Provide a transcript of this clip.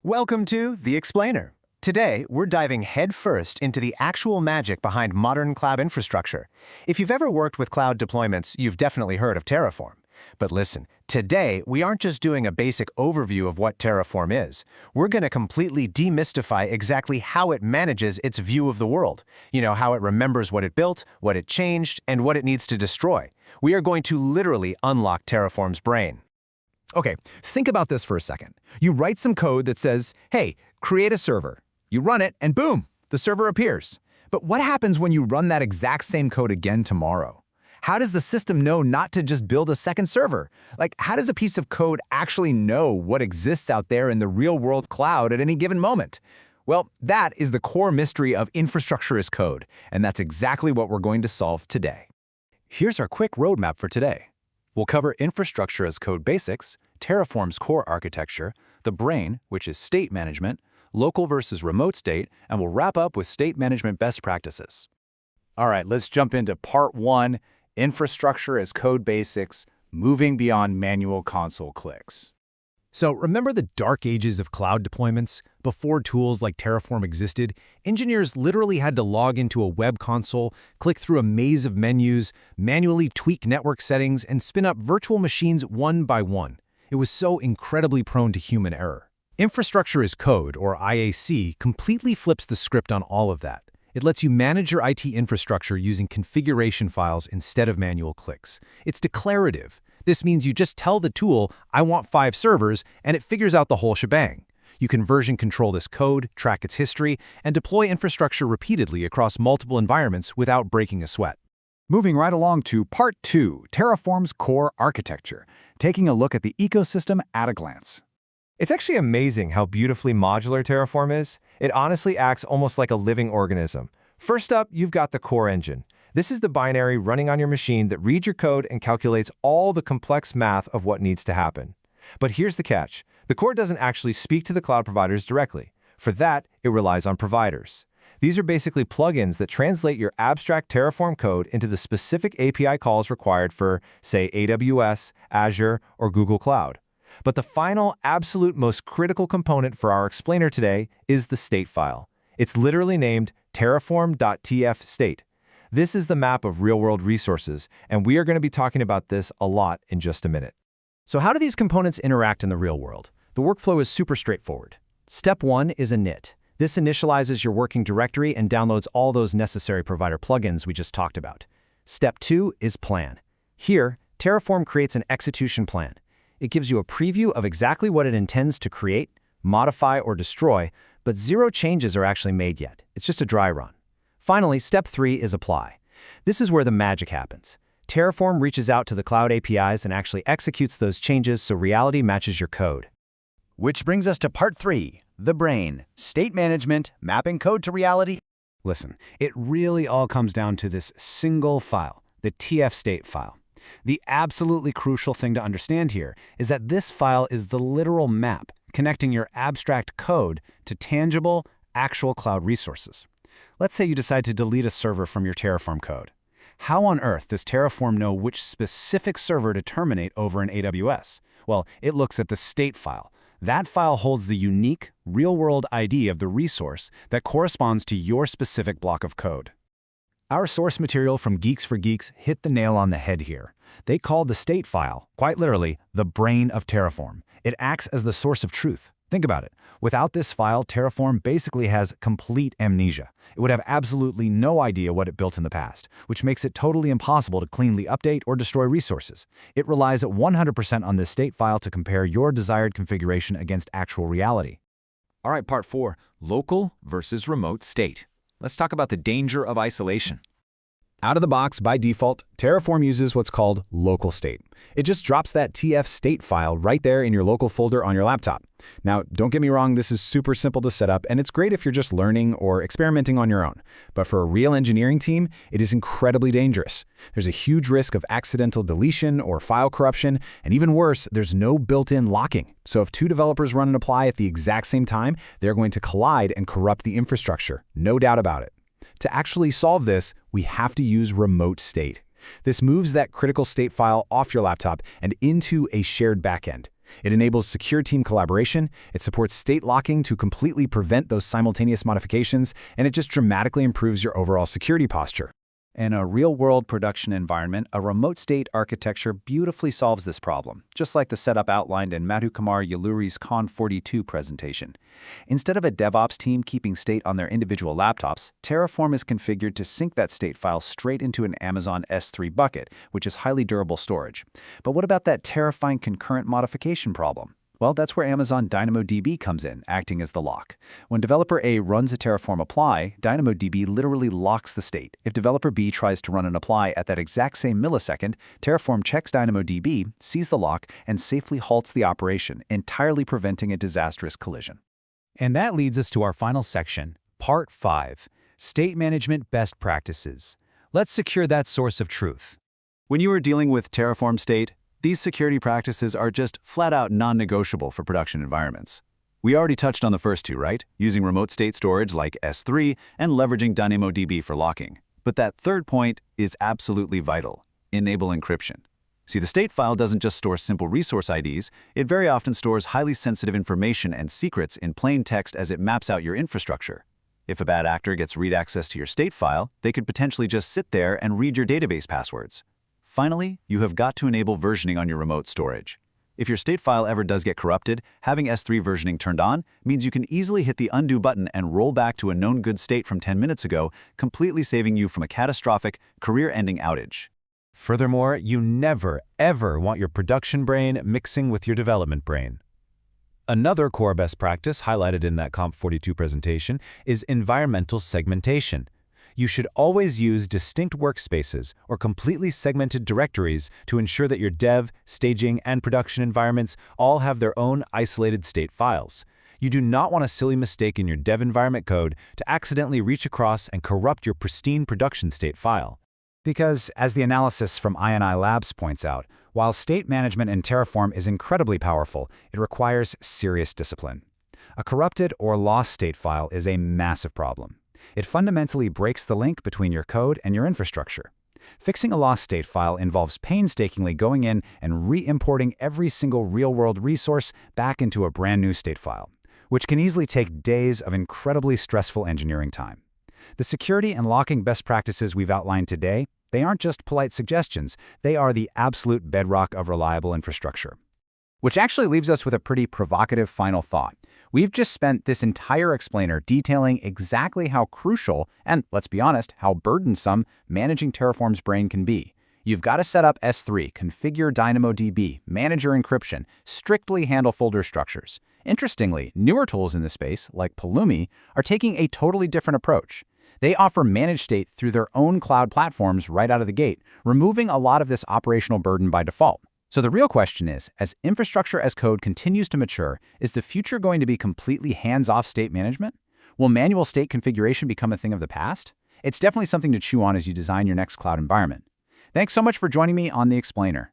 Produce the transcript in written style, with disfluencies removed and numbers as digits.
Welcome to The Explainer. Today, we're diving headfirst into the actual magic behind modern cloud infrastructure. If you've ever worked with cloud deployments, you've definitely heard of Terraform. But listen, today, we aren't just doing a basic overview of what Terraform is. We're going to completely demystify exactly how it manages its view of the world. You know, how it remembers what it built, what it changed, and what it needs to destroy. We are going to literally unlock Terraform's brain. Okay, think about this for a second. You write some code that says, hey, create a server. You run it, and boom, the server appears. But what happens when you run that exact same code again tomorrow? How does the system know not to just build a second server? Like, how does a piece of code actually know what exists out there in the real-world cloud at any given moment? Well, that is the core mystery of infrastructure as code, and that's exactly what we're going to solve today. Here's our quick roadmap for today. We'll cover infrastructure as code basics, Terraform's core architecture, the brain, which is state management, local versus remote state, and we'll wrap up with state management best practices. All right, let's jump into part one, infrastructure as code basics, moving beyond manual console clicks. So remember the dark ages of cloud deployments? Before tools like Terraform existed, engineers literally had to log into a web console, click through a maze of menus, manually tweak network settings, and spin up virtual machines one by one. It was so incredibly prone to human error. Infrastructure as code, or IAC, completely flips the script on all of that. It lets you manage your IT infrastructure using configuration files instead of manual clicks. It's declarative. This means you just tell the tool, I want 5 servers, and it figures out the whole shebang. You can version control this code, track its history, and deploy infrastructure repeatedly across multiple environments without breaking a sweat. Moving right along to Part 2, Terraform's core architecture, taking a look at the ecosystem at a glance. It's actually amazing how beautifully modular Terraform is. It honestly acts almost like a living organism. First up, you've got the core engine. This is the binary running on your machine that reads your code and calculates all the complex math of what needs to happen. But here's the catch. The core doesn't actually speak to the cloud providers directly. For that, it relies on providers. These are basically plugins that translate your abstract Terraform code into the specific API calls required for, say, AWS, Azure, or Google Cloud. But the final, absolute most critical component for our explainer today is the state file. It's literally named terraform.tfstate. This is the map of real-world resources, and we are going to be talking about this a lot in just a minute. So how do these components interact in the real world? The workflow is super straightforward. Step 1 is init. This initializes your working directory and downloads all those necessary provider plugins we just talked about. Step 2 is plan. Here, Terraform creates an execution plan. It gives you a preview of exactly what it intends to create, modify, or destroy, but 0 changes are actually made yet. It's just a dry run. Finally, step 3 is apply. This is where the magic happens. Terraform reaches out to the cloud APIs and actually executes those changes so reality matches your code. Which brings us to part 3, the brain, state management, mapping code to reality. Listen, it really all comes down to this single file, the tfstate file. The absolutely crucial thing to understand here is that this file is the literal map connecting your abstract code to tangible, actual cloud resources. Let's say you decide to delete a server from your Terraform code. How on earth does Terraform know which specific server to terminate over in AWS? Well, it looks at the state file. That file holds the unique, real-world ID of the resource that corresponds to your specific block of code. Our source material from Geeks for Geeks hit the nail on the head here. They call the state file, quite literally, the brain of Terraform. It acts as the source of truth. Think about it. Without this file, Terraform basically has complete amnesia. It would have absolutely no idea what it built in the past, which makes it totally impossible to cleanly update or destroy resources. It relies at 100% on this state file to compare your desired configuration against actual reality. All right, part 4, local versus remote state. Let's talk about the danger of isolation. Out of the box, by default, Terraform uses what's called local state. It just drops that tfstate file right there in your local folder on your laptop. Now, don't get me wrong, this is super simple to set up, and it's great if you're just learning or experimenting on your own. But for a real engineering team, it is incredibly dangerous. There's a huge risk of accidental deletion or file corruption, and even worse, there's no built-in locking. So if 2 developers run and apply at the exact same time, they're going to collide and corrupt the infrastructure, no doubt about it. To actually solve this, we have to use remote state. This moves that critical state file off your laptop and into a shared backend. It enables secure team collaboration, it supports state locking to completely prevent those simultaneous modifications, and it just dramatically improves your overall security posture. In a real-world production environment, a remote state architecture beautifully solves this problem, just like the setup outlined in Madhukumar Yaluri's Con42 presentation. Instead of a DevOps team keeping state on their individual laptops, Terraform is configured to sync that state file straight into an Amazon S3 bucket, which is highly durable storage. But what about that terrifying concurrent modification problem? Well, that's where Amazon DynamoDB comes in, acting as the lock. When developer A runs a Terraform apply, DynamoDB literally locks the state. If developer B tries to run an apply at that exact same millisecond, Terraform checks DynamoDB, sees the lock, and safely halts the operation, entirely preventing a disastrous collision. And that leads us to our final section, Part 5, State Management Best Practices. Let's secure that source of truth. When you are dealing with Terraform state, these security practices are just flat-out non-negotiable for production environments. We already touched on the first two, right? Using remote state storage like S3 and leveraging DynamoDB for locking. But that third point is absolutely vital: enable encryption. See, the state file doesn't just store simple resource IDs, it very often stores highly sensitive information and secrets in plain text as it maps out your infrastructure. If a bad actor gets read access to your state file, they could potentially just sit there and read your database passwords. Finally, you have got to enable versioning on your remote storage. If your state file ever does get corrupted, having S3 versioning turned on means you can easily hit the undo button and roll back to a known good state from 10 minutes ago, completely saving you from a catastrophic, career-ending outage. Furthermore, you never, ever want your production brain mixing with your development brain. Another core best practice highlighted in that Comp42 presentation is environmental segmentation. You should always use distinct workspaces or completely segmented directories to ensure that your dev, staging, and production environments all have their own isolated state files. You do not want a silly mistake in your dev environment code to accidentally reach across and corrupt your pristine production state file. Because, as the analysis from I&I Labs points out, while state management in Terraform is incredibly powerful, it requires serious discipline. A corrupted or lost state file is a massive problem. It fundamentally breaks the link between your code and your infrastructure. Fixing a lost state file involves painstakingly going in and re-importing every single real-world resource back into a brand new state file, which can easily take days of incredibly stressful engineering time. The security and locking best practices we've outlined today, they aren't just polite suggestions, they are the absolute bedrock of reliable infrastructure. Which actually leaves us with a pretty provocative final thought. We've just spent this entire explainer detailing exactly how crucial, and let's be honest, how burdensome managing Terraform's brain can be. You've got to set up S3, configure DynamoDB, manage your encryption, strictly handle folder structures. Interestingly, newer tools in this space, like Pulumi, are taking a totally different approach. They offer managed state through their own cloud platforms right out of the gate, removing a lot of this operational burden by default. So the real question is, as infrastructure as code continues to mature, is the future going to be completely hands-off state management? Will manual state configuration become a thing of the past? It's definitely something to chew on as you design your next cloud environment. Thanks so much for joining me on The Explainer.